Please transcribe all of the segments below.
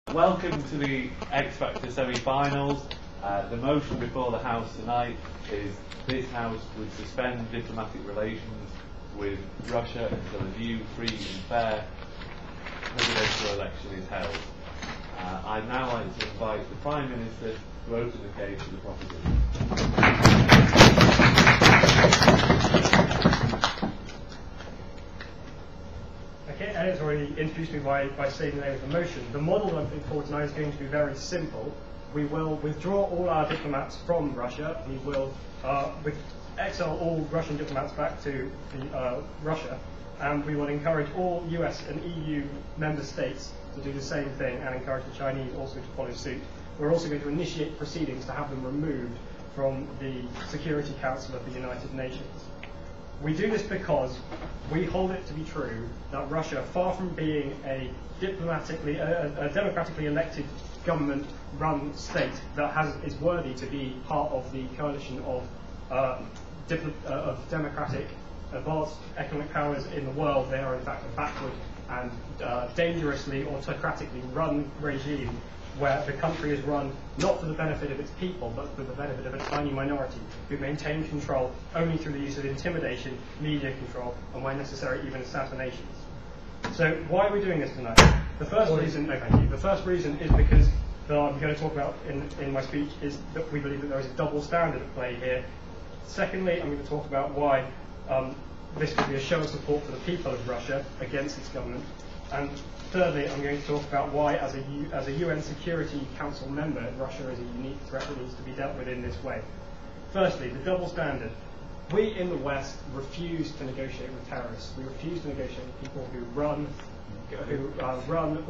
Welcome to the X Factor semi-finals. The motion before the House tonight is this House would suspend diplomatic relations with Russia until a new, free and fair presidential election is held. I'd now like to invite the Prime Minister to open the case for the proposition. Okay, Elliot's already introduced me by stating the name of the motion. The model I'm putting forward tonight is going to be very simple. We will withdraw all our diplomats from Russia. We will exile all Russian diplomats back to Russia, and we will encourage all US and EU member states to do the same thing and encourage the Chinese also to follow suit. We're also going to initiate proceedings to have them removed from the Security Council of the United Nations. We do this because we hold it to be true that Russia, far from being a democratically elected government-run state that is worthy to be part of the coalition of democratic, advanced economic powers in the world, they are in fact a backward and dangerously autocratically run regime where the country is run not for the benefit of its people, but for the benefit of a tiny minority who maintain control only through the use of intimidation, media control, and where necessary, even assassinations. So why are we doing this tonight? The first reason is because I'm going to talk about in my speech is that we believe that there is a double standard at play here. Secondly, I'm going to talk about why this could be a show of support for the people of Russia against its government. And thirdly, I'm going to talk about why, as a UN Security Council member, Russia is a unique threat that needs to be dealt with in this way. Firstly, the double standard. We in the West refuse to negotiate with terrorists. We refuse to negotiate with people who run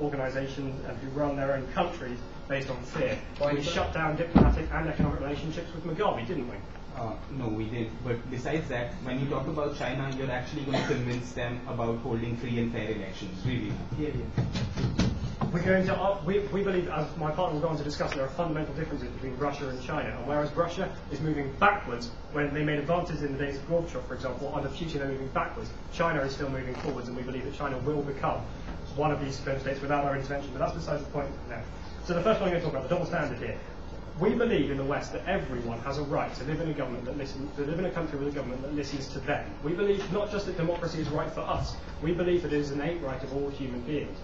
organisations and who run their own countries based on fear. We shut down diplomatic and economic relationships with Mugabe, didn't we? No, we didn't. But besides that, when you talk about China, you're actually going to convince them about holding free and fair elections, really. We're going to. We believe, as my partner will go on to discuss, there are fundamental differences between Russia and China. And whereas Russia is moving backwards, when they made advances in the days of Gorbachev, for example, under Putin they're moving backwards. China is still moving forwards, and we believe that China will become one of these member states without our intervention. But that's besides the point now. So the first one I'm going to talk about, the double standard here. We believe in the West that everyone has a right to live in a government to live in a country with a government that listens to them. We believe not just that democracy is right for us, we believe that it is an innate right of all human beings,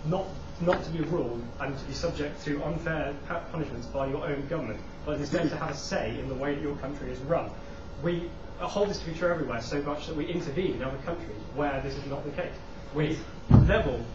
not to be ruled and to be subject to unfair punishments by your own government, but instead to have a say in the way that your country is run. We hold this to be true everywhere, so much that we intervene in other countries where this is not the case. We level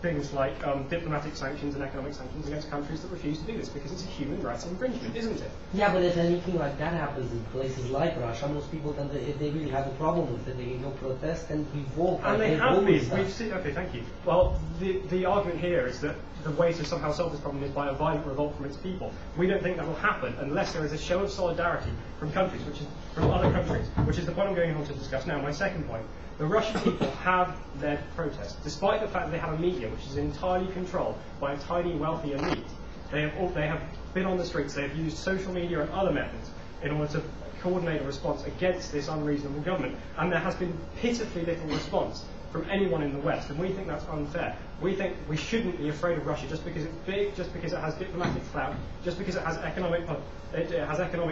things like diplomatic sanctions and economic sanctions against countries that refuse to do this because it's a human rights infringement, isn't it? Yeah, but if anything like that happens in places like Russia, most people, if they really have a problem with it, they can go protest and revolt. And they have been. We've seen. Okay, thank you. Well, the argument here is that the way to somehow solve this problem is by a violent revolt from its people. We don't think that will happen unless there is a show of solidarity from other countries, which is the point I'm going on to discuss now. My second point. The Russian people have led protests, despite the fact that they have a media which is entirely controlled by a tiny, wealthy elite. They have been on the streets, they have used social media and other methods in order to coordinate a response against this unreasonable government. And there has been pitifully little response from anyone in the West, and we think that's unfair. We think we shouldn't be afraid of Russia just because it's big, just because it has diplomatic clout, just because it has economic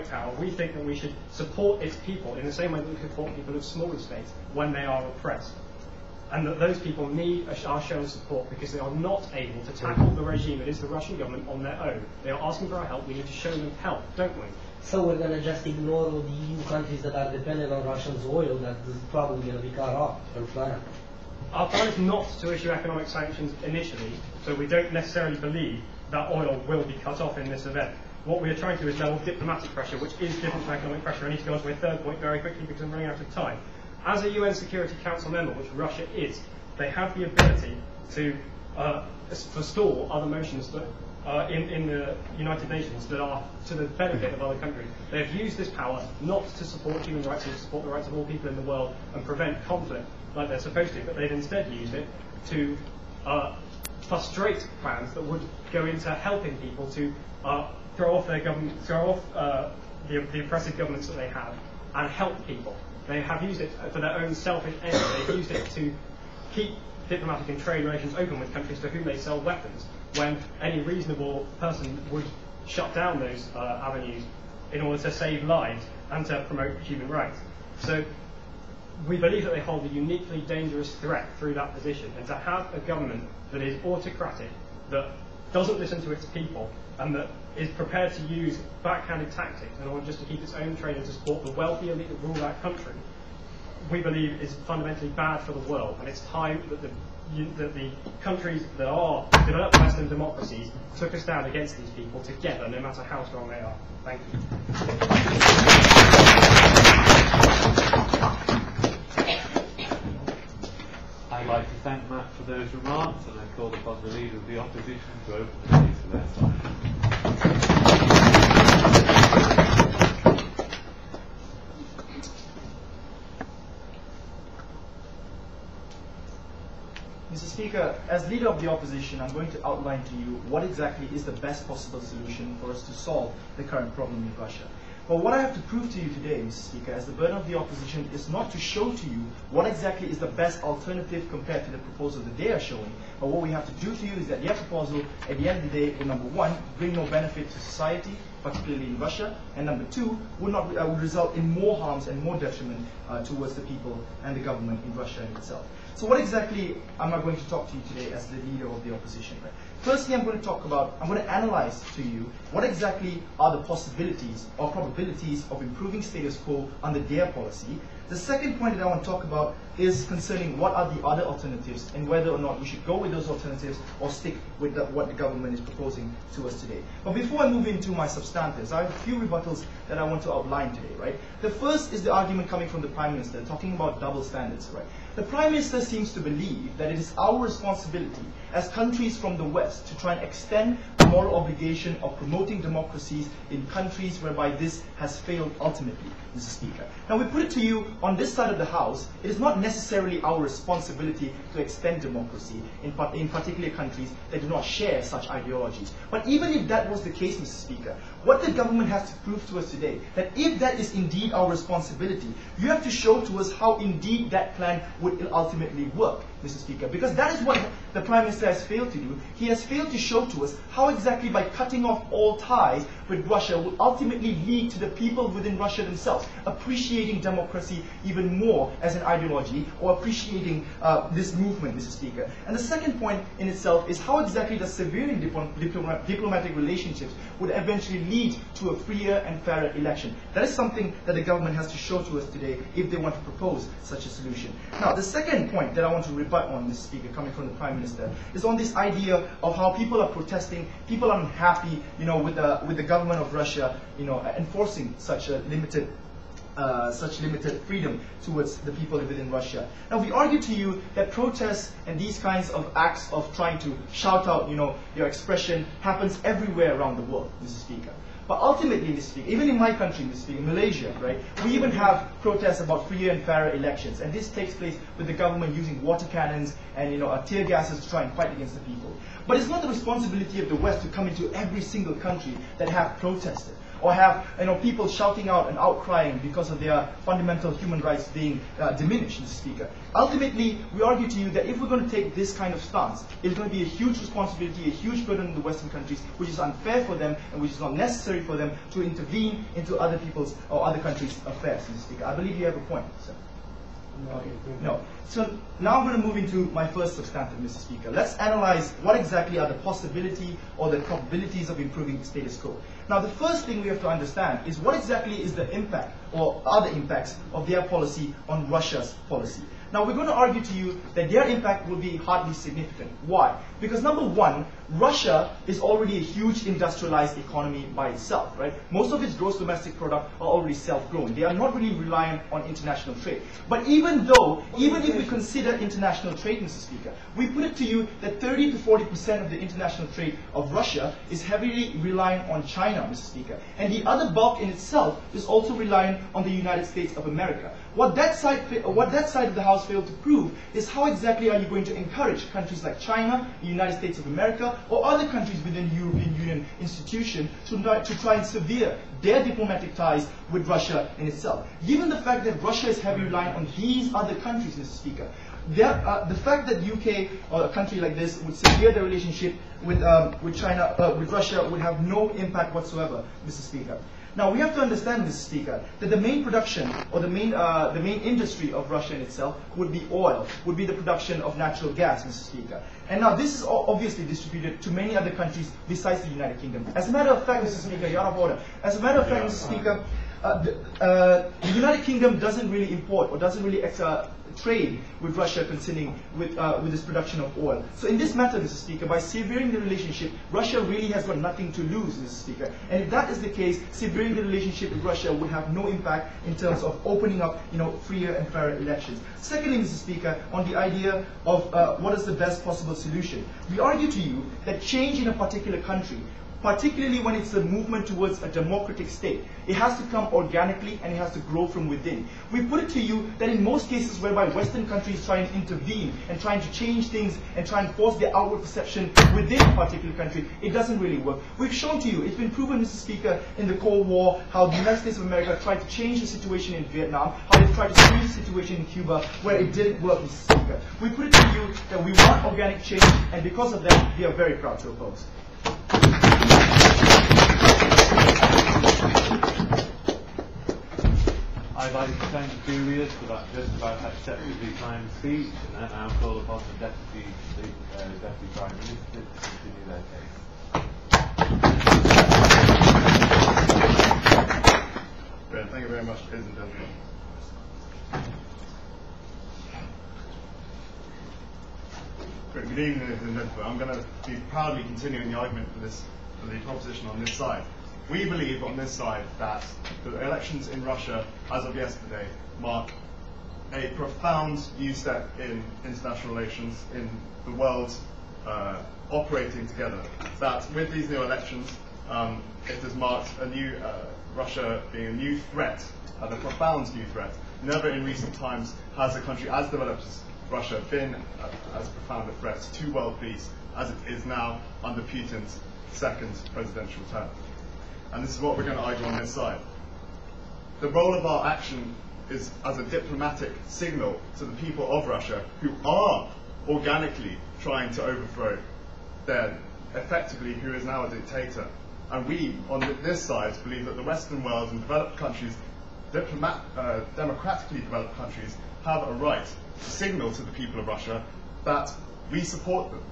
power. We think that we should support its people in the same way that we support people of smaller states when they are oppressed. And that those people need our show of support because they are not able to tackle the regime that is the Russian government on their own. They are asking for our help. We need to show them help, don't we? So we're going to just ignore all the EU countries that are dependent on Russia's oil that is probably going to be cut off or plan. Our plan is not to issue economic sanctions initially, so we don't necessarily believe that oil will be cut off in this event. What we are trying to do is level diplomatic pressure, which is different from economic pressure. I need to go on to my third point very quickly because I'm running out of time. As a UN Security Council member, which Russia is, they have the ability to forestall other motions that in the United Nations that are to the benefit of other countries. They have used this power not to support human rights and to support the rights of all people in the world and prevent conflict like they're supposed to, but they've instead used it to frustrate plans that would go into helping people to throw off their government, the oppressive governments that they have, and help people. They have used it for their own selfish ends. They've used it to keep diplomatic and trade relations open with countries to whom they sell weapons, when any reasonable person would shut down those avenues in order to save lives and to promote human rights. So we believe that they hold a uniquely dangerous threat through that position, and to have a government that is autocratic, that doesn't listen to its people, and that is prepared to use backhanded tactics in order just to keep its own trade and to support the wealthy elite that rule that country, we believe is fundamentally bad for the world. And it's time that the countries that are developed Western democracies took a stand against these people together, no matter how strong they are. Thank you. I'd like to thank Matt for those remarks, and I call upon the Leader of the Opposition to open the case for their side. Mr. Speaker, as Leader of the Opposition, I'm going to outline to you what exactly is the best possible solution for us to solve the current problem in Russia. But what I have to prove to you today, Mr. Speaker, as the burden of the opposition, is not to show to you what exactly is the best alternative compared to the proposal that they are showing. But what we have to do to you is that their proposal, at the end of the day, will, number one, bring no benefit to society, particularly in Russia, and number two, would result in more harms and more detriment towards the people and the government in Russia in itself. So what exactly am I going to talk to you today as the Leader of the Opposition? Right? Firstly, I'm going to analyze to you what exactly are the possibilities or probabilities of improving status quo under their policy. The second point that I want to talk about is concerning what are the other alternatives and whether or not we should go with those alternatives or stick with what the government is proposing to us today. But before I move into my substantives, I have a few rebuttals that I want to outline today. Right? The first is the argument coming from the Prime Minister talking about double standards. Right? The Prime Minister seems to believe that it is our responsibility as countries from the West to try and extend the moral obligation of promoting democracies in countries whereby this has failed ultimately, Mr. Speaker. Now we put it to you, on this side of the House, it is not necessarily our responsibility to extend democracy in particular countries that do not share such ideologies. But even if that was the case, Mr. Speaker, what the government has to prove to us today, that if that is indeed our responsibility, you have to show to us how indeed that plan would ultimately work, Mr. Speaker, because that is what the Prime Minister has failed to do. He has failed to show to us how exactly by cutting off all ties with Russia will ultimately lead to the people within Russia themselves appreciating democracy even more as an ideology, or appreciating this movement, Mr. Speaker. And the second point in itself is how exactly the severing diplomatic relationships would eventually lead to a freer and fairer election. That is something that the government has to show to us today if they want to propose such a solution. Now, the second point that I want to rebut on, Mr. Speaker, coming from the Prime Minister, is on this idea of how people are protesting, people are unhappy, with the government of Russia, enforcing such a limited freedom towards the people within Russia. Now we argue to you that protests and these kinds of acts of trying to shout out, your expression happens everywhere around the world, Mr. Speaker. But ultimately, Mr. Speaker, even in my country, Mr. Speaker, Malaysia, right, we even have protests about freer and fairer elections, and this takes place with the government using water cannons and tear gases to try and fight against the people. But it's not the responsibility of the West to come into every single country that have protested, or have people shouting out and outcrying because of their fundamental human rights being diminished, Mr. Speaker. Ultimately, we argue to you that if we're going to take this kind of stance, it's going to be a huge responsibility, a huge burden on the Western countries, which is unfair for them and which is not necessary for them to intervene into other people's or other countries' affairs, Mr. Speaker. I believe you have a point, sir. Okay. No. So now I'm going to move into my first substantive, Mr. Speaker. Let's analyze what exactly are the possibility or the probabilities of improving status quo. Now, the first thing we have to understand is what exactly is the impact or other impacts of their policy on Russia's policy. Now, we're going to argue to you that their impact will be hardly significant. Why? Because number one, Russia is already a huge industrialized economy by itself, right? Most of its gross domestic product are already self-grown. They are not really reliant on international trade. But even if we consider international trade, Mr. Speaker, we put it to you that 30 to 40% of the international trade of Russia is heavily reliant on China, Mr. Speaker. And the other bulk in itself is also reliant on the United States of America. What that side of the House failed to prove is how exactly are you going to encourage countries like China, the United States of America, or other countries within the European Union institution to try and sever their diplomatic ties with Russia in itself. Given the fact that Russia is heavily reliant on these other countries, Mr. Speaker, the fact that UK or a country like this would sever the relationship with China, with Russia, would have no impact whatsoever, Mr. Speaker. Now we have to understand, Mr. Speaker, that the main production or the main industry of Russia in itself would be oil, would be the production of natural gas, Mr. Speaker. And now this is obviously distributed to many other countries besides the United Kingdom. As a matter of fact, Mr. Speaker, you're out of order. As a matter of fact, Mr. Speaker, the United Kingdom doesn't really import or doesn't really trade with Russia concerning with this production of oil. So in this matter, Mr. Speaker, by severing the relationship, Russia really has got nothing to lose, Mr. Speaker. And if that is the case, severing the relationship with Russia would have no impact in terms of opening up, freer and fairer elections. Secondly, Mr. Speaker, on the idea of what is the best possible solution, we argue to you that change in a particular country, particularly when it's a movement towards a democratic state, it has to come organically and it has to grow from within. We put it to you that in most cases whereby Western countries try and intervene and trying to change things and try and force their outward perception within a particular country, it doesn't really work. We've shown to you, it's been proven, Mr. Speaker, in the Cold War, how the United States of America tried to change the situation in Vietnam, how they tried to change the situation in Cuba, where it didn't work, Mr. Speaker. We put it to you that we want organic change, and because of that, we are very proud to oppose. I'd like to thank Julius for that just about acceptably timed speech, and I now call upon the Deputy Prime Minister to continue their case. Brilliant. Thank you very much, ladies and gentlemen. Good evening, ladies and gentlemen. I'm going to be proudly continuing the argument for the proposition on this side. We believe on this side that the elections in Russia, as of yesterday, mark a profound new step in international relations, in the world operating together. That with these new elections, it has marked a new Russia being a new threat, a profound new threat. Never in recent times has a country as developed as Russia been as profound a threat to world peace as it is now under Putin's second presidential term. And this is what we're going to argue on this side. The role of our action is as a diplomatic signal to the people of Russia who are organically trying to overthrow effectively who is now a dictator. And we, on this side, believe that the Western world and developed countries, democratically developed countries, have a right to signal to the people of Russia that we support them,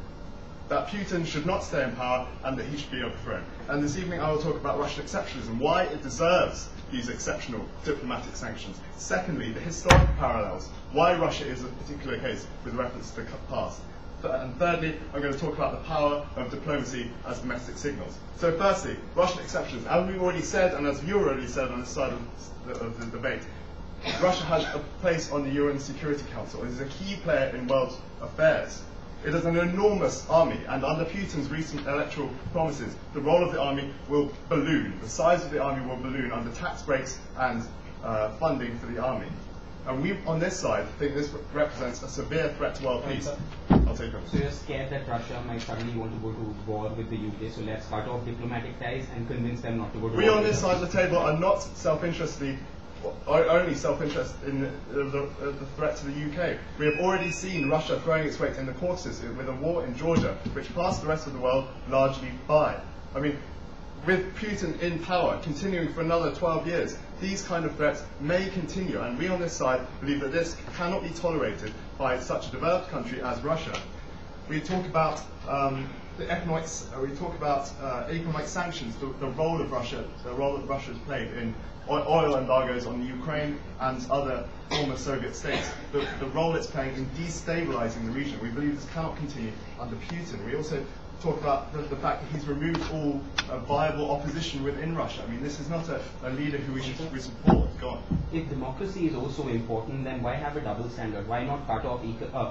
that Putin should not stay in power and that he should be overthrown. And this evening I will talk about Russian exceptionalism, why it deserves these exceptional diplomatic sanctions. Secondly, the historical parallels, why Russia is a particular case with reference to the past. And thirdly, I'm going to talk about the power of diplomacy as domestic signals. So firstly, Russian exceptionalism. As we already said, and as you already said on this side of the debate, Russia has a place on the UN Security Council. It is a key player in world affairs. It is an enormous army, and under Putin's recent electoral promises, the role of the army will balloon. The size of the army will balloon under tax breaks and funding for the army. And we, on this side, think this represents a severe threat to world peace. I'll take over. So you're scared that Russia might suddenly want to go to war with the UK, so let's cut off diplomatic ties and convince them not to go to war. We on this side of the table are not self-interestedly, only self-interest in the threat to the UK. We have already seen Russia throwing its weight in the Caucasus with a war in Georgia, which passed the rest of the world largely by. I mean, with Putin in power, continuing for another 12 years, these kind of threats may continue, and we on this side believe that this cannot be tolerated by such a developed country as Russia. We talk about the economics. We talk about economic sanctions, the role of Russia, the role that Russia has played in oil embargoes on the Ukraine and other former Soviet states, the role it's playing in destabilizing the region. We believe this cannot continue under Putin. We also talk about the fact that he's removed all viable opposition within Russia. I mean, this is not a leader who we support. Go on. If democracy is also important, then why have a double standard? Why not cut off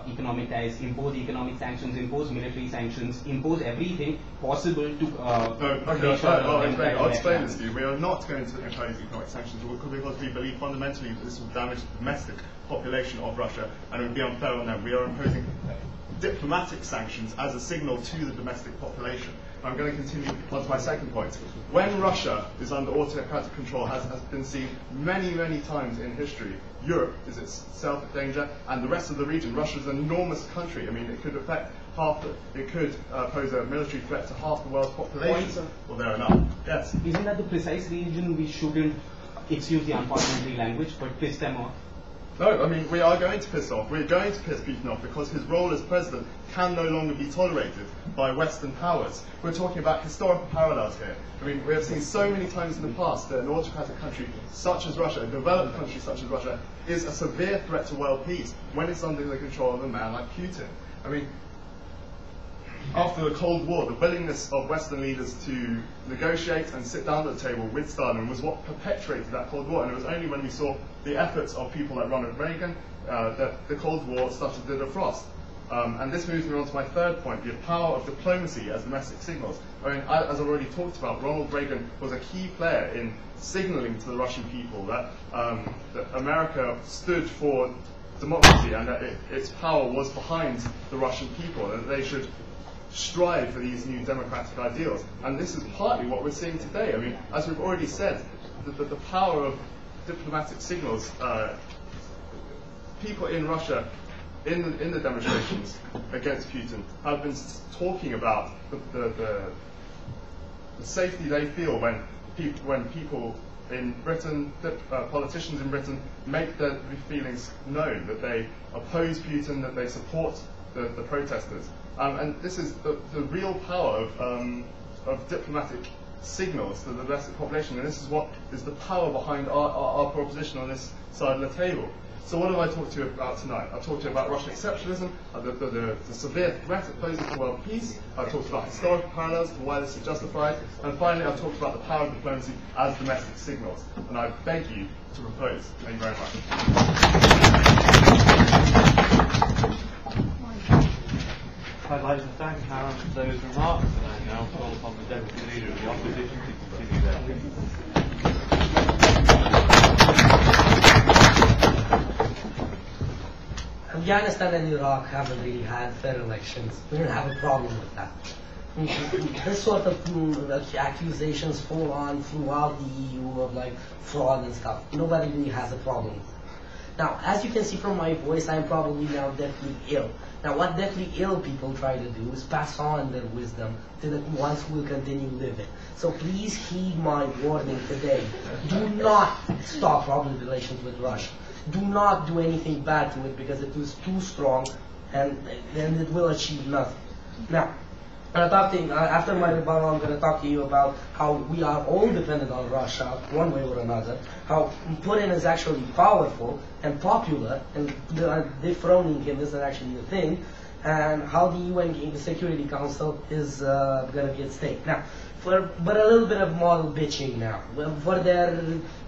economic ties, impose economic sanctions, impose military sanctions, impose everything possible to I'll explain this to you. We are not going to impose economic sanctions because we believe fundamentally that this will damage the domestic population of Russia and it would be unfair on them. We are imposing diplomatic sanctions as a signal to the domestic population. I'm going to continue on to my second point. When Russia is under autocratic control, has been seen many, many times in history, Europe is itself in danger, and the rest of the region. Russia is an enormous country. I mean, it could affect it could pose a military threat to half the world's population. Well, there enough. Yes. Isn't that the precise reason we shouldn't, excuse the unparliamentary language, but piss them off? No, I mean, we are going to piss off. We're going to piss Putin off because his role as president can no longer be tolerated by Western powers. We're talking about historical parallels here. I mean, we have seen so many times in the past that an autocratic country such as Russia, a developed country such as Russia, is a severe threat to world peace when it's under the control of a man like Putin. I mean, after the Cold War, the willingness of Western leaders to negotiate and sit down at the table with Stalin was what perpetuated that Cold War. And it was only when we saw the efforts of people like Ronald Reagan that the Cold War started to defrost. And this moves me on to my third point, the power of diplomacy as domestic signals. I mean, as I've already talked about, Ronald Reagan was a key player in signaling to the Russian people that America stood for democracy and that its power was behind the Russian people, and that they should strive for these new democratic ideals. And this is partly what we're seeing today. I mean, as we've already said, the power of diplomatic signals, people in Russia, in the demonstrations against Putin, have been talking about the safety they feel when people in Britain, politicians in Britain, make their feelings known, that they oppose Putin, that they support the protesters. And this is the real power of diplomatic signals to the domestic population, and this is what is the power behind our proposition on this side of the table. So what have I talked to you about tonight? I've talked to you about Russian exceptionalism, the severe threat it poses to world peace. I've talked about historical parallels to why this is justified. And finally, I've talked about the power of diplomacy as domestic signals. And I beg you to propose. Thank you very much. I'd like to thank Karen for those remarks, and I now call upon the Deputy Leader of the Opposition to continue their witness. Afghanistan and Iraq haven't really had fair elections. We don't have a problem with that. This sort of accusations fall on throughout the EU of like fraud and stuff. Nobody really has a problem with it. Now, as you can see from my voice, I'm probably now deathly ill. Now, what deathly ill people try to do is pass on their wisdom to the ones who will continue living. So please heed my warning today. Do not stop robbery relations with Russia. Do not do anything bad to it because it is too strong and it will achieve nothing. Now, after my rebuttal, I'm going to talk to you about how we are all dependent on Russia, one way or another, how Putin is actually powerful and popular, and dethroning him isn't actually a thing, and how the UN Security Council is going to be at stake. Now, but a little bit of model bitching now. For their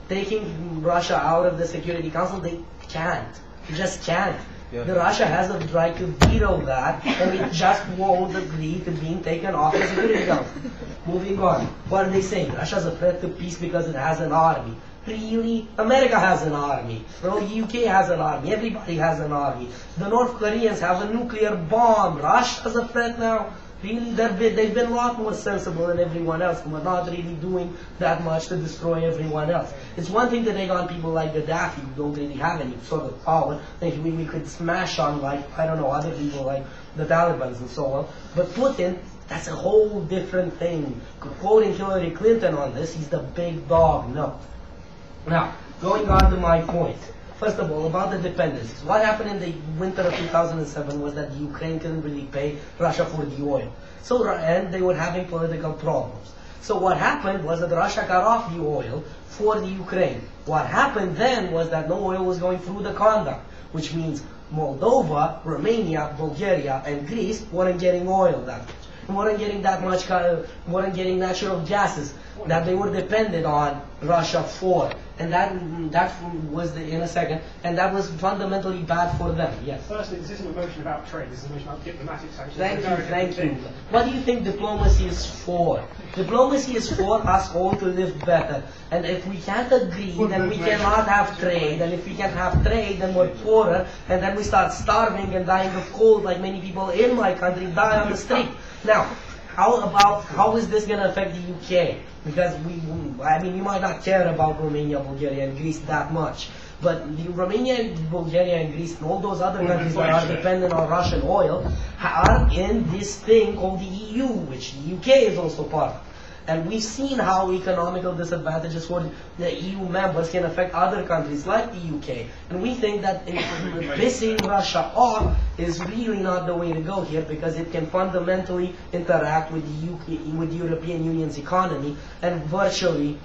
taking Russia out of the Security Council, they can't. They just can't. The Russia has a right to veto that, and it just won't agree to being taken off the Security Council. Moving on. What are they saying? Russia's a threat to peace because it has an army. Really? America has an army. The UK has an army. Everybody has an army. The North Koreans have a nuclear bomb. Russia's a threat now. Really, they've been a lot more sensible than everyone else. We're not really doing that much to destroy everyone else. It's one thing to take on people like Gaddafi who don't really have any sort of power. Maybe we could smash on, like, I don't know, other people like the Taliban and so on. But Putin, that's a whole different thing. Quoting Hillary Clinton on this, he's the big dog. No. Now, going on to my point. First of all, about the dependencies. What happened in the winter of 2007 was that Ukraine couldn't really pay Russia for the oil. And they were having political problems. So what happened was that Russia cut off the oil for the Ukraine. What happened then was that no oil was going through the conduct, which means Moldova, Romania, Bulgaria, and Greece weren't getting oil that much. And weren't getting that much, weren't getting natural gases that they were dependent on Russia for. and that was in a second, and that was fundamentally bad for them. Yes. Firstly, this isn't a motion about trade. This is a motion about diplomatic sanctions. Thank you. What do you think diplomacy is for? Diplomacy is for us all to live better. And if we can't agree, then we cannot have trade. And if we can't have trade, then we're poorer. And then we start starving and dying of cold, like many people in my country die on the street. Now, how is this going to affect the UK? Because you might not care about Romania, Bulgaria, and Greece that much. But Romania, Bulgaria, and Greece, and all those other countries that are dependent on Russian oil, are in this thing called the EU, which the UK is also part of. And we've seen how economical disadvantages for the EU members can affect other countries like the UK. And we think that pissing Russia off is really not the way to go here, because it can fundamentally interact with the UK, with the European Union's economy, and virtually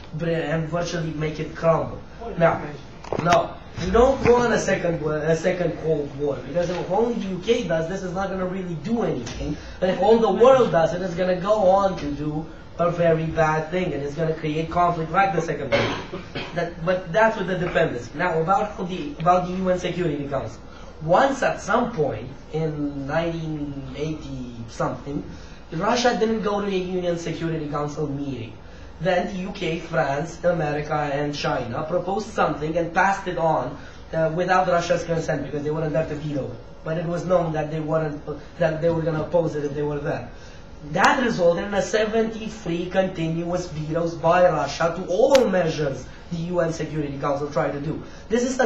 make it crumble. Now, no, we don't want a second Cold War, because if only the UK does this, it's not going to really do anything. And if all the world does it, it's going to go on to do a very bad thing, and it's going to create conflict like the Second World War. But that's with the dependency. Now, about the UN Security Council. Once at some point in 1980 something, Russia didn't go to a UN Security Council meeting. Then the UK, France, America, and China proposed something and passed it on without Russia's consent, because they weren't there to veto it. But it was known that they were going to oppose it if they were there. That resulted in a 73 continuous vetoes by Russia to all measures the UN Security Council tried to do. This is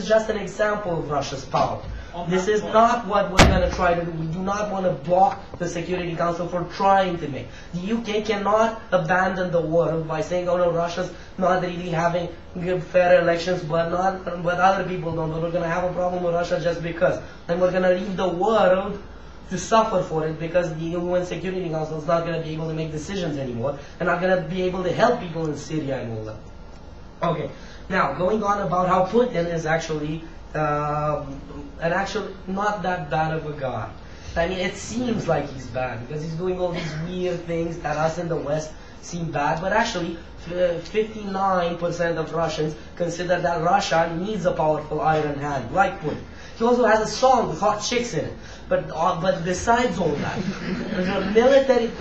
just an example of Russia's power. This is not what we're going to try to do. We do not want to block the Security Council for trying to make. The UK cannot abandon the world by saying, oh no, Russia's not really having fair elections, but other people don't. But we're going to have a problem with Russia just because. And we're going to leave the world to suffer for it, because the UN Security Council is not going to be able to make decisions anymore, and not going to be able to help people in Syria and all that. Okay, now going on about how Putin is actually not that bad of a guy. I mean, it seems like he's bad because he's doing all these weird things that us in the West seem bad, but actually 59% of Russians consider that Russia needs a powerful iron hand, like Putin. He also has a song with hot chicks in it. But besides all that, the military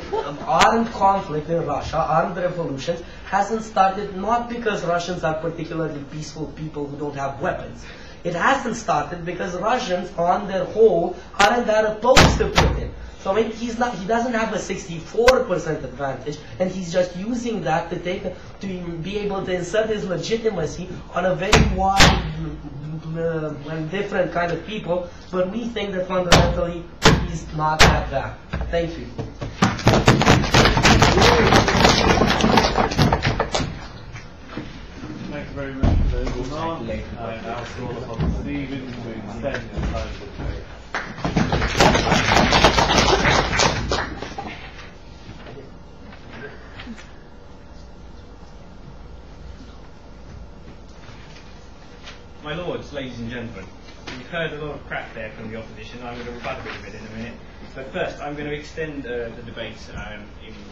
armed conflict in Russia, armed revolutions, hasn't started not because Russians are particularly peaceful people who don't have weapons. It hasn't started because Russians, on their whole, aren't that opposed to Putin. So maybe he doesn't have a 64% advantage, and he's just using that to be able to insert his legitimacy on a very wide and different kind of people. But we think that fundamentally he's not that bad. Thank you. Thank you very much for those remarks. I now call upon Stephen to extend the time of the debate. My lords, ladies and gentlemen, we've heard a lot of crap there from the opposition. I'm going to rebut a bit in a minute. But first, I'm going to extend the debate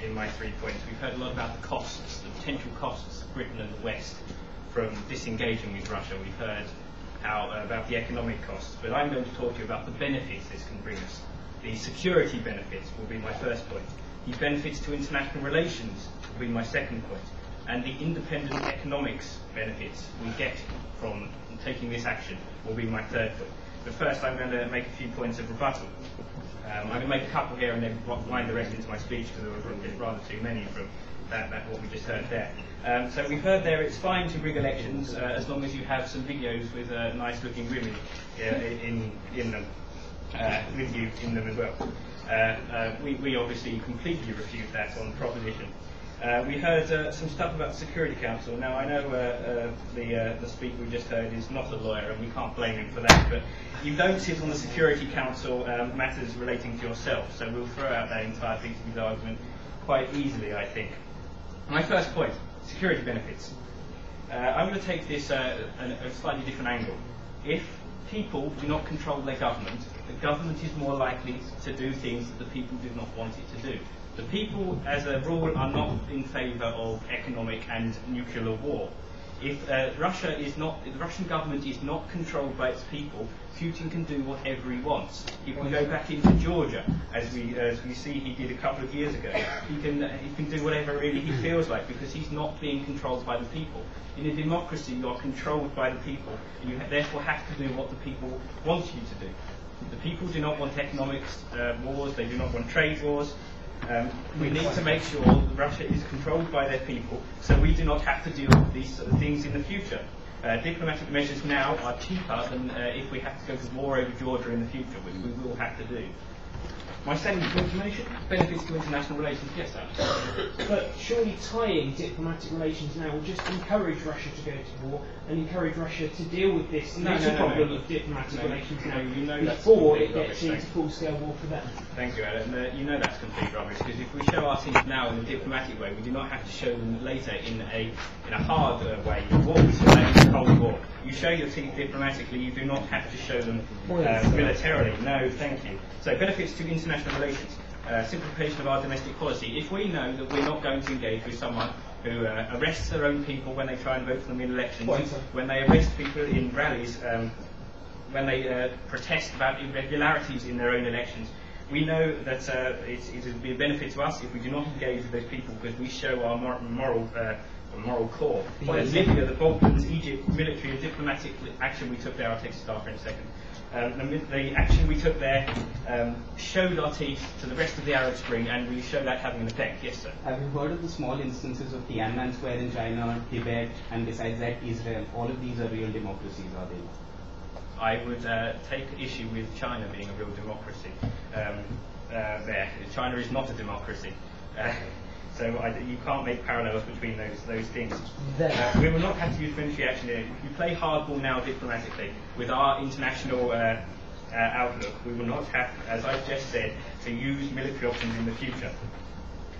in my 3 points. We've heard a lot about the costs, the potential costs of Britain and the West from disengaging with Russia. We've heard about the economic costs. But I'm going to talk to you about the benefits this can bring us. The security benefits will be my first point. The benefits to international relations will be my second point. And the independent economics benefits we get from taking this action will be my third point. But first, I'm going to make a few points of rebuttal. I'm going to make a couple here and then wind the rest into my speech, because there were rather too many from what we just heard there. So we've heard there it's fine to rig elections as long as you have some videos with nice-looking women in them, with you in them as well. We obviously completely refute that on proposition. We heard some stuff about the Security Council. Now, I know the speaker we just heard is not a lawyer, and we can't blame him for that, but you don't sit on the Security Council matters relating to yourself, so we'll throw out that entire piece of his argument quite easily, I think. My first point, security benefits. I'm going to take this a slightly different angle. If people do not control their government, the government is more likely to do things that the people do not want it to do. The people, as a rule, are not in favour of economic and nuclear war. If Russia is not, if the Russian government is not controlled by its people, Putin can do whatever he wants. If we go back into Georgia, as we see he did a couple of years ago, he can do whatever really he feels like, because he's not being controlled by the people. In a democracy, you are controlled by the people, and you therefore have to do what the people want you to do. The people do not want economics wars, they do not want trade wars. We need to make sure that Russia is controlled by their people, so we do not have to deal with these sort of things in the future. Diplomatic measures now are cheaper than if we have to go to war over Georgia in the future, which we will have to do. My second information, benefits to international relations. Yes, Alex. But surely tying diplomatic relations now will just encourage Russia to go to war and encourage Russia to deal with this problem of diplomatic relations now before it gets into full-scale war for them. Thank you, Alan. You know that's complete rubbish, because if we show our teams now in a diplomatic way, we do not have to show them later in a hard way. What we saw in the Cold War. You show your teeth diplomatically, you do not have to show them militarily. No, thank you. So benefits to international relations. Simplification of our domestic policy. If we know that we're not going to engage with someone who arrests their own people when they try and vote for them in elections, when they arrest people in rallies, when they protest about irregularities in their own elections, we know that it would be a benefit to us if we do not engage with those people, because we show our moral core. Libya, the Balkans, Egypt, military and diplomatic action we took there, I'll take stock in a second. The action we took there showed our teeth to the rest of the Arab Spring, and we showed that having an effect. Yes, sir. Have you heard of the small instances of Tiananmen Square in China, Tibet, and besides that, Israel? All of these are real democracies, are they? I would take issue with China being a real democracy. China is not a democracy. So you can't make parallels between those things. We will not have to use military action here. If you play hardball now diplomatically with our international outlook, we will not have, as I've just said, to use military options in the future.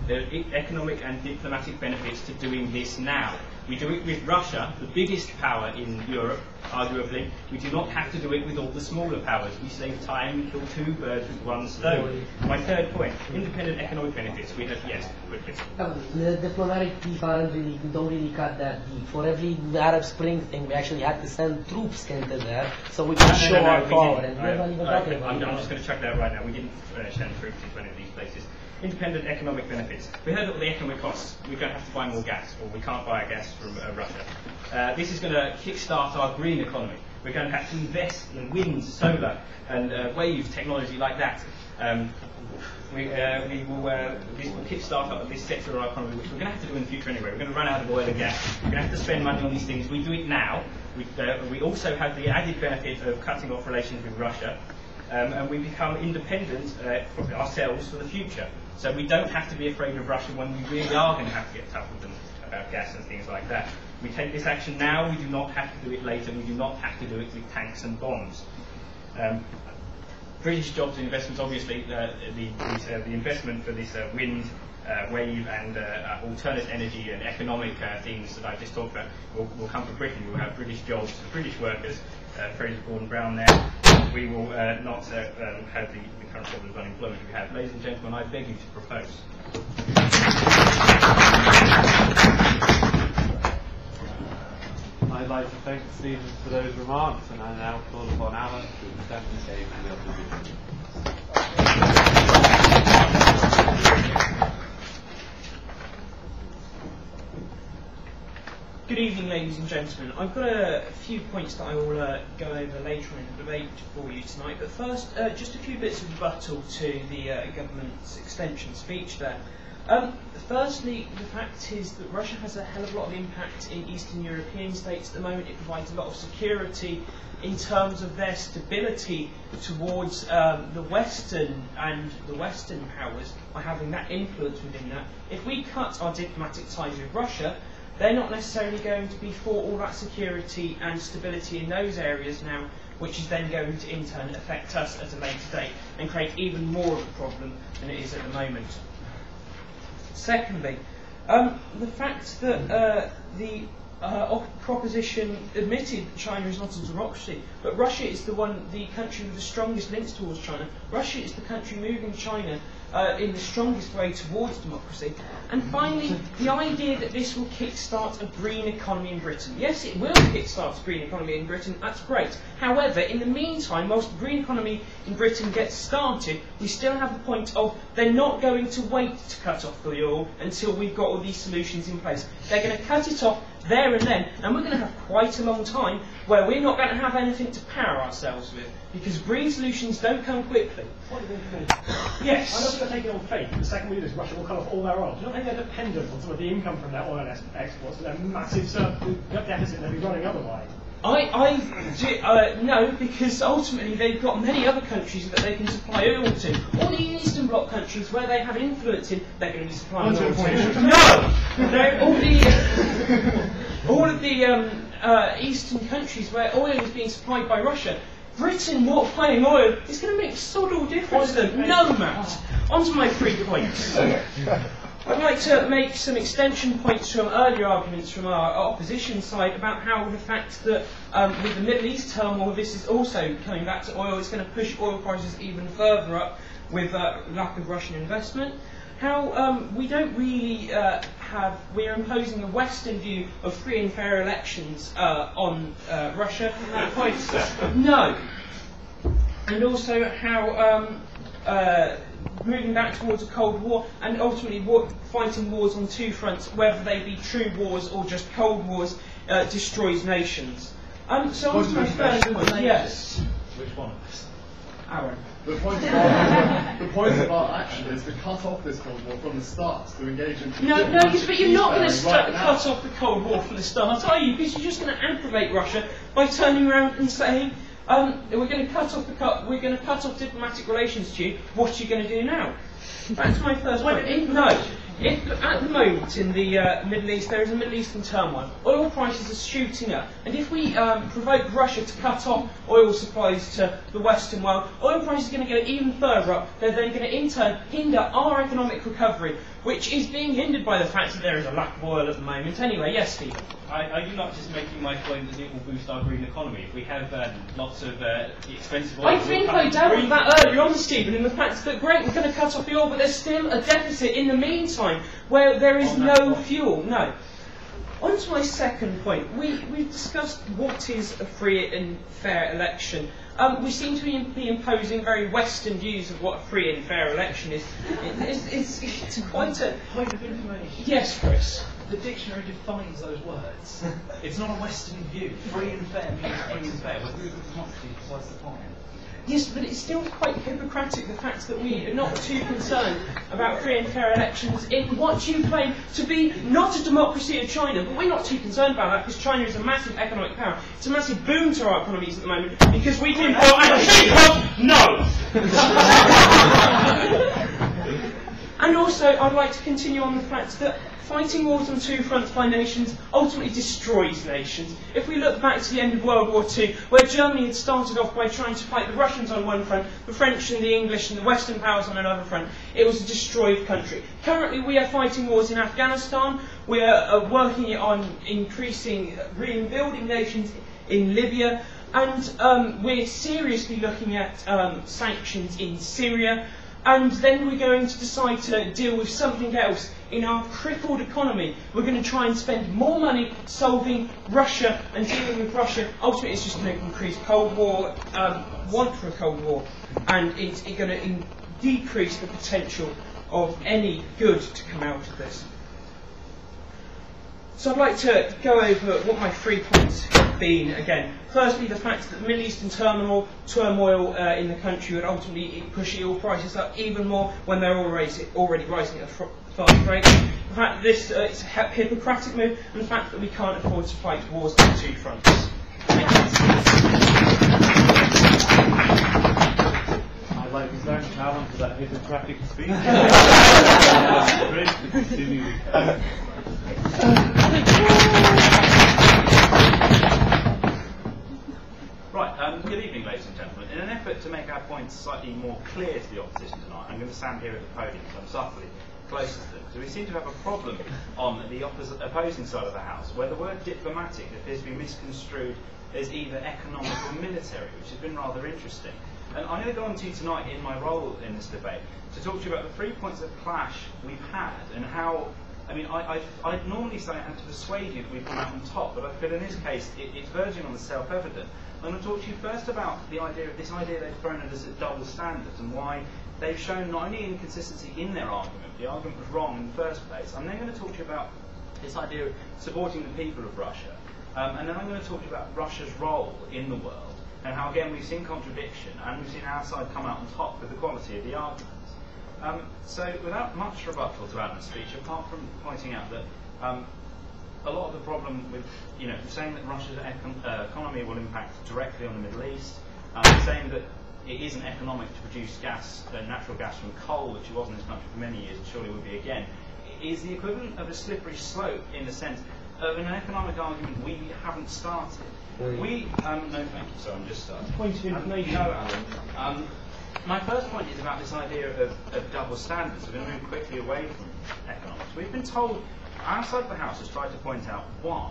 There are economic and diplomatic benefits to doing this now. We do it with Russia, the biggest power in Europe, arguably. We do not have to do it with all the smaller powers. We save time, we kill two birds with one stone. My third point, independent economic benefits. We have, yes, quickly. The diplomatic deep don't really cut that deep. For every Arab Spring thing, we actually had to send troops into there so we could show our power. And we're not even talking about I'm just going to chuck that right now. We didn't send troops into any of these places. Independent economic benefits. We heard of the economic costs. We're going to have to buy more gas, or we can't buy gas from Russia. This is going to kickstart our green economy. We're going to have to invest in wind, solar, and wave technology like that. This will kickstart this sector of our economy, which we're going to have to do in the future anyway. We're going to run out of oil and gas. We're going to have to spend money on these things. We do it now. We also have the added benefit of cutting off relations with Russia. And we become independent ourselves for the future. So we don't have to be afraid of Russia when we really are going to have to get tough with them about gas and things like that. We take this action now, we do not have to do it later, we do not have to do it with tanks and bombs. British jobs and investments, obviously, the investment for this wind, wave and alternate energy and economic things that I just talked about will come from Britain. We'll have British jobs, British workers, Fraser Gordon Brown there. We will not have the current problem of unemployment we have. Ladies and gentlemen, I beg you to propose. I'd like to thank Stephen for those remarks, and I now call upon Alan to present the case in the opposition. Good evening, ladies and gentlemen. I've got a few points that I will go over later on in the debate for you tonight. But first, just a few bits of rebuttal to the government's extension speech there. Firstly, the fact is that Russia has a hell of a lot of impact in Eastern European states at the moment. It provides a lot of security in terms of their stability towards the Western and the Western powers by having that influence within that. If we cut our diplomatic ties with Russia, they're not necessarily going to be for all that security and stability in those areas now, which is then going to in turn affect us at a later date and create even more of a problem than it is at the moment. Secondly, the fact that the proposition admitted that China is not a democracy, but Russia is the country with the strongest links towards China. Russia is the country moving China in the strongest way towards democracy. And finally, the idea that this will kickstart a green economy in Britain. Yes, it will kickstart a green economy in Britain, that's great. However, in the meantime, whilst the green economy in Britain gets started, we still have the point of they're not going to wait to cut off the oil until we've got all these solutions in place. They're going to cut it off there and then, and we're going to have quite a long time where we're not going to have anything to power ourselves with, because green solutions don't come quickly. What are they doing? Yes. I'm not going to take it on faith. The second we do this, Russia will cut off all their oil. Do you not think they're dependent on some of the income from their oil exports and their massive deficit they'll be running otherwise? No, because ultimately they've got many other countries that they can supply oil to. All the Eastern Bloc countries where they have influence in, they're going to be supplying oil to. No! All of the Eastern countries where oil is being supplied by Russia, Britain not buying oil is going to make sod all difference to them. No, Matt. On to my 3 points. I'd like to make some extension points from earlier arguments from our opposition side about how the fact that with the Middle East turmoil, this is also coming back to oil, it's going to push oil prices even further up with lack of Russian investment. How we don't really we're imposing a Western view of free and fair elections on Russia. No. And also how moving back towards a Cold War and ultimately fighting wars on two fronts, whether they be true wars or just Cold Wars, destroys nations. So on to my first point. Yes. Which one of us? Aaron. The point of our action is to cut off this Cold War from the start, to engage in... No, but you're not going to cut off the Cold War from the start, are you? Because you're just going to aggravate Russia by turning around and saying, we're going to cut off diplomatic relations to you. What are you going to do now? That's my first point. At the moment in the Middle East there is a Middle Eastern turmoil. Oil prices are shooting up, and if we provoke Russia to cut off oil supplies to the Western world, oil prices are going to go even further up. They're then going to in turn hinder our economic recovery, which is being hindered by the fact that there is a lack of oil at the moment. Anyway, yes, Stephen. Are you not just making my point that it will boost our green economy? If we have lots of expensive oil... I think I dealt with that earlier on, Stephen, in the fact that, great, we're going to cut off the oil, but there's still a deficit in the meantime where there is no fuel. No. On to my second point. We've discussed what is a free and fair election. We seem to be imposing very Western views of what a free and fair election is. It's quite a... Point of information. Yes, Chris. The dictionary defines those words. It's not a Western view. Free and fair means free and fair. We're moving democracy, what's the point? Yes, but it's still quite hypocritic, the fact that we are not too concerned about free and fair elections in what you claim to be not a democracy of China. But we're not too concerned about that because China is a massive economic power. It's a massive boon to our economies at the moment because we do no! And also, I'd like to continue on the fact that fighting wars on two fronts by nations ultimately destroys nations. If we look back to the end of World War II, where Germany had started off by trying to fight the Russians on one front, the French and the English and the Western powers on another front, it was a destroyed country. Currently we are fighting wars in Afghanistan, we are working on increasing, rebuilding nations in Libya, and we're seriously looking at sanctions in Syria. And then we're going to decide to deal with something else. In our crippled economy, we're going to try and spend more money solving Russia and dealing with Russia. Ultimately, it's just going to increase Cold War, want for a Cold War, and it's going to decrease the potential of any good to come out of this. So I'd like to go over what my 3 points have been again. Firstly, the fact that the Middle Eastern turmoil in the country would ultimately push oil prices up even more when they're already rising at a fast rate. The fact that this is a hypocritic move, and the fact that we can't afford to fight wars on two fronts. Thank you. I'd like to thank Alan for that hypocratic speech. Great to continue. Right, good evening, ladies and gentlemen. In an effort to make our points slightly more clear to the opposition tonight, I'm going to stand here at the podium, so I'm softly closer to them, because we seem to have a problem on the opposing side of the House, where the word diplomatic appears to be misconstrued as either economic or military, which has been rather interesting. And I'm going to go on to you tonight in my role in this debate to talk to you about the 3 points of clash we've had and how, I mean, I'd normally say I had to persuade you that we've come out on top, but I feel in this case it's verging on the self-evident. I'm going to talk to you first about this idea they've thrown at us as double standards and why they've shown not only inconsistency in their argument, the argument was wrong in the first place. I'm then going to talk to you about this idea of supporting the people of Russia. And then I'm going to talk to you about Russia's role in the world and how, again, we've seen contradiction and we've seen our side come out on top with the quality of the arguments. So without much rebuttal to Alan's speech, apart from pointing out that a lot of the problem with, saying that Russia's economy will impact directly on the Middle East, saying that it isn't economic to produce gas, natural gas from coal, which it was in this country for many years and surely would be again, is the equivalent of a slippery slope in the sense of an economic argument we haven't started. No, thank you, so I'm just starting. Point of information. No, Alan. My first point is about this idea of double standards. We're going to move quickly away from economics. We've been told, our side of the House has tried to point out why,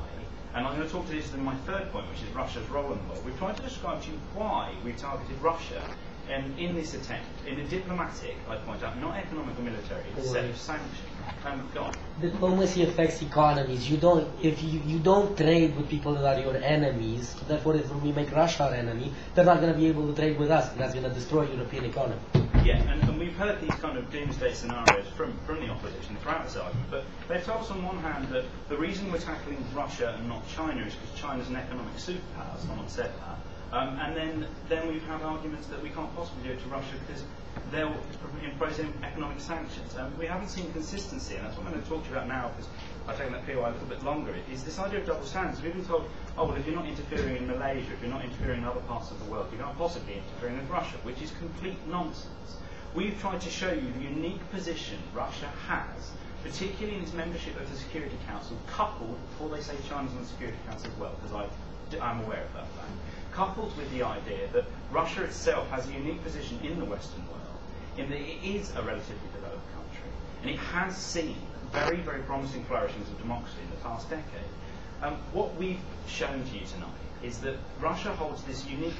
and I'm going to talk to this in my third point, which is Russia's role in the world. We've tried to describe to you why we've targeted Russia in this attempt, in a diplomatic, I point out, not economic or military, set of sanctions. Go on. Diplomacy affects economies. If you don't trade with people that are your enemies, therefore if we make Russia our enemy, they're not going to be able to trade with us, and that's going to destroy European economy. Yeah, and we've heard these kind of doomsday scenarios from the opposition throughout this argument, but they've told us on one hand that the reason we're tackling Russia and not China is because China's an economic superpower, someone said that. And then we've had arguments that we can't possibly do it to Russia because they'll impose economic sanctions. We haven't seen consistency, and that's what I'm going to talk to you about now, because I've taken that POI a little bit longer, is this idea of double standards. We've been told, oh, well, if you're not interfering in Malaysia, if you're not interfering in other parts of the world, you're not possibly interfering with Russia, which is complete nonsense. We've tried to show you the unique position Russia has, particularly in its membership of the Security Council, coupled, before they say China's on the Security Council as well, because I'm aware of that fact, coupled with the idea that Russia itself has a unique position in the Western world, in that it is a relatively developed country, and it has seen very, very promising flourishings of democracy in the past decade. What we've shown to you tonight is that Russia holds this unique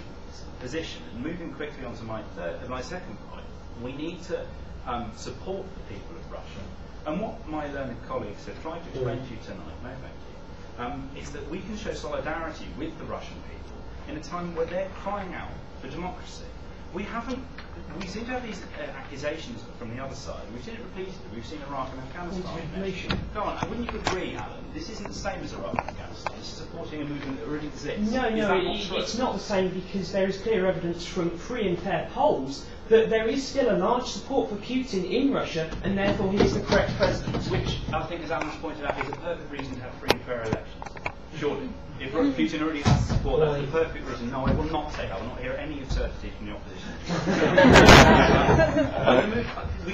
position, and moving quickly on to my second point, we need to support the people of Russia. And what my learned colleagues have tried to explain to you tonight, no thank you, is that we can show solidarity with the Russian people in a time where they're crying out for democracy. We seem to have these accusations from the other side. We've seen it repeatedly. We've seen Iraq and Afghanistan. Go on, wouldn't you agree, Alan? This isn't the same as Iraq and Afghanistan. This is supporting a movement that already exists. No, it's not the same, because there is clear evidence from free and fair polls that there is still a large support for Putin in Russia, and therefore he is the correct president. Which I think, as Alan's pointed out, is a perfect reason to have free and fair elections. Surely. If Putin already has support, that's the perfect reason. No, I will not say that. I will not hear any absurdity from the opposition.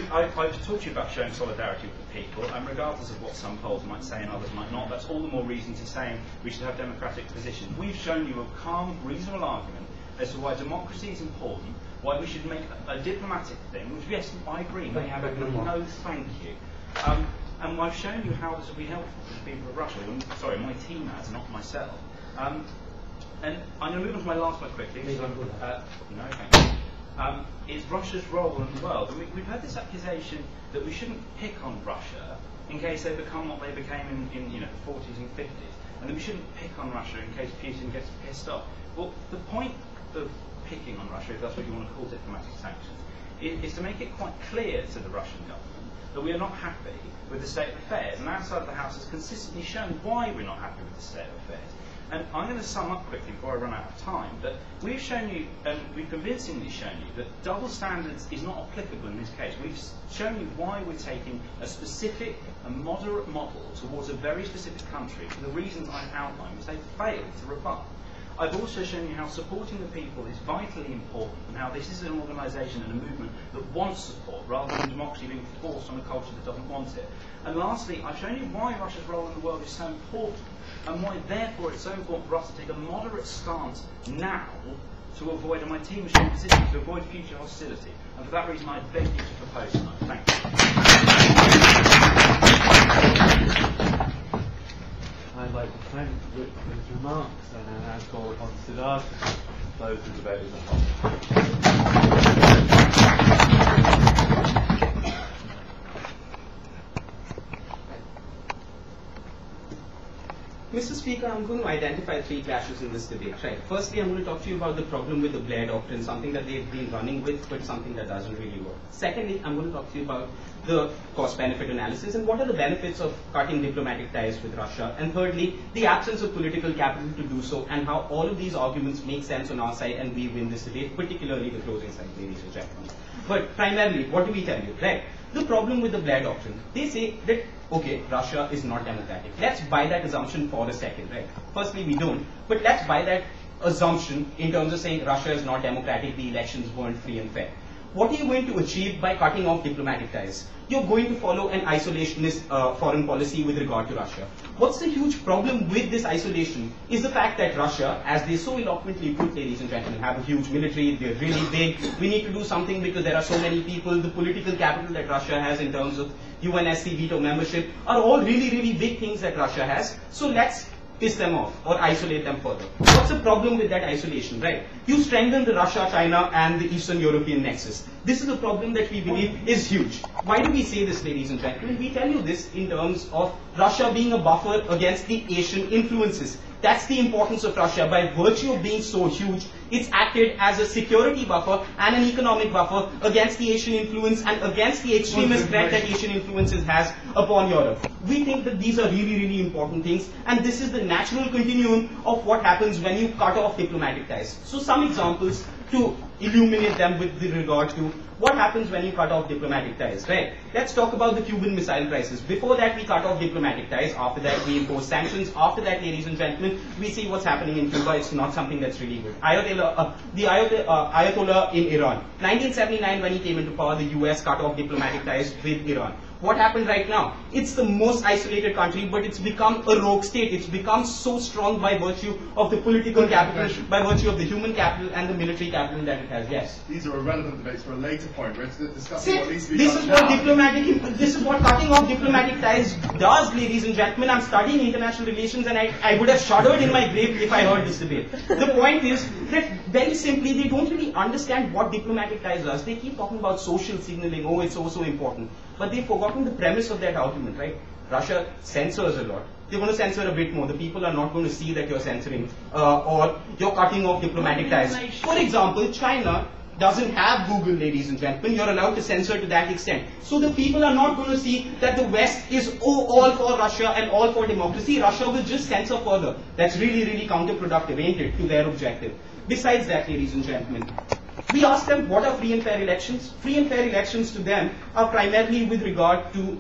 I've talked to you about showing solidarity with the people, and regardless of what some polls might say and others might not, that's all the more reason to saying we should have democratic positions. We've shown you a calm, reasonable argument as to why democracy is important, why we should make a diplomatic thing, which, yes, I agree, may have a no thank you. And I've shown you how this will be helpful for the people of Russia. Sorry, my team has, not myself. And I'm going to move on to my last point quickly. No, thank you. Is Russia's role in the world. And we've heard this accusation that we shouldn't pick on Russia in case they become what they became in the 40s and 50s, and that we shouldn't pick on Russia in case Putin gets pissed off. Well, the point of picking on Russia, if that's what you want to call diplomatic sanctions, is to make it quite clear to the Russian government that we are not happy with the state of affairs, and our side of the House has consistently shown why we're not happy with the state of affairs. And I'm going to sum up quickly before I run out of time, that we've shown you, and we've convincingly shown you, that double standards is not applicable in this case. We've shown you why we're taking a specific and moderate model towards a very specific country for the reasons I've outlined, which they've failed to rebut. I've also shown you how supporting the people is vitally important, and how this is an organisation and a movement that wants support, rather than democracy being forced on a culture that doesn't want it. And lastly, I've shown you why Russia's role in the world is so important, and why therefore it's so important for us to take a moderate stance now to avoid, and my team has shown position, to avoid future hostility. And for that reason I beg you to propose tonight. Thank you. I'd like to thank Rick for his remarks, and I now call upon Siddhartha close the debate as a whole. Mr. Speaker, I'm going to identify three clashes in this debate. Right. Firstly, I'm going to talk to you about the problem with the Blair doctrine, something that they've been running with, but something that doesn't really work. Secondly, I'm going to talk to you about the cost-benefit analysis and what are the benefits of cutting diplomatic ties with Russia. And thirdly, the absence of political capital to do so, and how all of these arguments make sense on our side and we win this debate, particularly the closing side, ladies and gentlemen. But primarily, what do we tell you? Right. The problem with the Blair doctrine, they say that, okay, Russia is not democratic. Let's buy that assumption for a second, right? Firstly, we don't, but let's buy that assumption in terms of saying Russia is not democratic, the elections weren't free and fair. What are you going to achieve by cutting off diplomatic ties? You're going to follow an isolationist foreign policy with regard to Russia. What's the huge problem with this isolation is the fact that Russia, as they so eloquently put, ladies and gentlemen, have a huge military, they're really big, we need to do something because there are so many people, the political capital that Russia has in terms of UNSC veto membership are all really, really big things that Russia has. So let's piss them off or isolate them further. What's the problem with that isolation, right? You strengthen the Russia, China and the Eastern European nexus. This is a problem that we believe is huge. Why do we say this, ladies and gentlemen? We tell you this in terms of Russia being a buffer against the Asian influences. That's the importance of Russia. By virtue of being so huge, it's acted as a security buffer and an economic buffer against the Asian influence and against the extremist threat that Asian influences has upon Europe. We think that these are really, really important things, and this is the natural continuum of what happens when you cut off diplomatic ties. So some examples to illuminate them with regard to what happens when you cut off diplomatic ties, right? Let's talk about the Cuban Missile Crisis. Before that, we cut off diplomatic ties. After that, we impose sanctions. After that, ladies and gentlemen, we see what's happening in Cuba. It's not something that's really good. Ayatollah in Iran. 1979, when he came into power, the US cut off diplomatic ties with Iran. What happened right now? It's the most isolated country, but it's become a rogue state. It's become so strong by virtue of the political capital, by virtue of the human capital and the military capital that it has. Yes. These are irrelevant debates for a later point. We're discussing what needs to be this done is what now. This is what cutting off diplomatic ties does, ladies and gentlemen. I'm studying international relations, and I would have shuddered in my grave if I heard this debate. The point is that very simply, they don't really understand what diplomatic ties does. They keep talking about social signaling. Oh, it's so important. But they've forgotten the premise of that argument, right? Russia censors a lot. They're going to censor a bit more. The people are not going to see that you're censoring or you're cutting off diplomatic ties. For example, China doesn't have Google, ladies and gentlemen. You're allowed to censor to that extent. So the people are not going to see that the West is all for Russia and all for democracy. Russia will just censor further. That's really, really counterproductive, ain't it, to their objective. Besides that, ladies and gentlemen, we ask them what are free and fair elections. Free and fair elections to them are primarily with regard to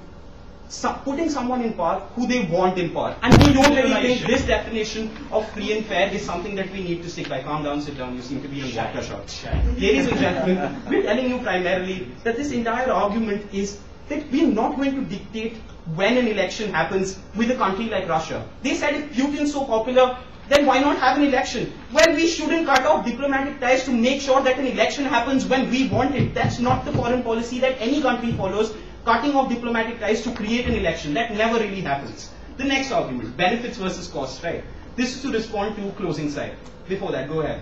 putting someone in power who they want in power. And we don't really think this definition of free and fair is something that we need to stick by. Calm down, sit down, you seem to be in water shots. Ladies and gentlemen, we're telling you primarily that this entire argument is that we're not going to dictate when an election happens with a country like Russia. They said if Putin's so popular, then why not have an election? Well, we shouldn't cut off diplomatic ties to make sure that an election happens when we want it. That's not the foreign policy that any country follows, cutting off diplomatic ties to create an election. That never really happens. The next argument, benefits versus costs, right? This is to respond to closing side. Before that, go ahead.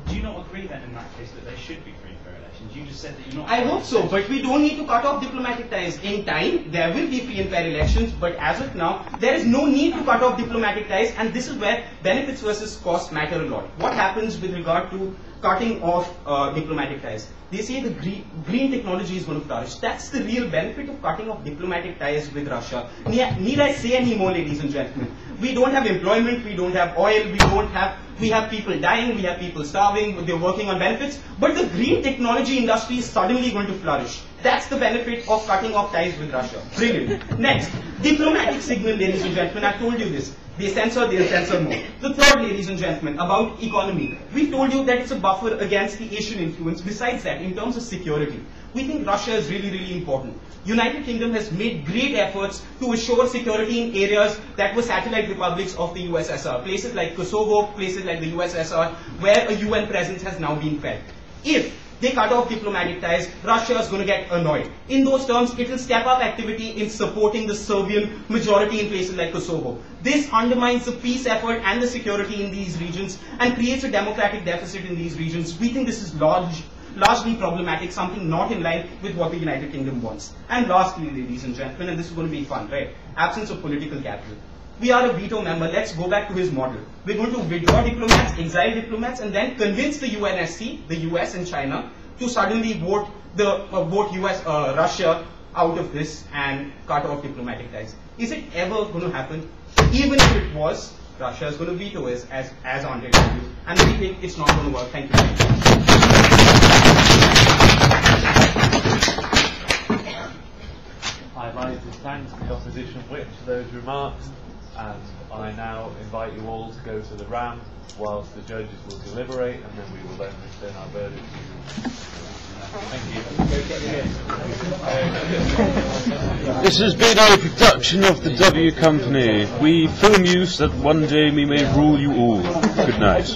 Do you not agree then in that case that they should be free and fair elections? You just said that you're not... I hope so, but we don't need to cut off diplomatic ties. In time, there will be free and fair elections, but as of now, there is no need to cut off diplomatic ties, and this is where benefits versus costs matter a lot. What happens with regard to cutting off diplomatic ties? They say the green technology is going to flourish. That's the real benefit of cutting off diplomatic ties with Russia. Need I say any more, ladies and gentlemen? We don't have employment, we don't have oil, we have people dying, we have people starving, they're working on benefits, but the green technology industry is suddenly going to flourish. That's the benefit of cutting off ties with Russia. Brilliant. Next, diplomatic signal, ladies and gentlemen. I told you this. They censor, they'll censor more. The third, ladies and gentlemen, about economy. We told you that it's a buffer against the Asian influence. Besides that, in terms of security, we think Russia is really, really important. United Kingdom has made great efforts to assure security in areas that were satellite republics of the USSR. Places like Kosovo, places like the USSR, where a UN presence has now been felt. If they cut off diplomatic ties, Russia is going to get annoyed. In those terms, it will step up activity in supporting the Serbian majority in places like Kosovo. This undermines the peace effort and the security in these regions and creates a democratic deficit in these regions. We think this is largely problematic, something not in line with what the United Kingdom wants. And lastly, ladies and gentlemen, and this is going to be fun, right? Absence of political capital. We are a veto member. Let's go back to his model. We're going to withdraw diplomats, exile diplomats, and then convince the UNSC, the US and China, to suddenly vote Russia out of this and cut off diplomatic ties. Is it ever going to happen? Even if it was, Russia is going to veto us, as Andre told you, and we think it's not going to work. Thank you very much. I'd like to thank the opposition whip for those remarks, and I now invite you all to go to the RAM whilst the judges will deliberate, and then we will then return our verdict to you. Thank you. This has been a production of the W Company. We film you so that one day we may rule you all. Good night.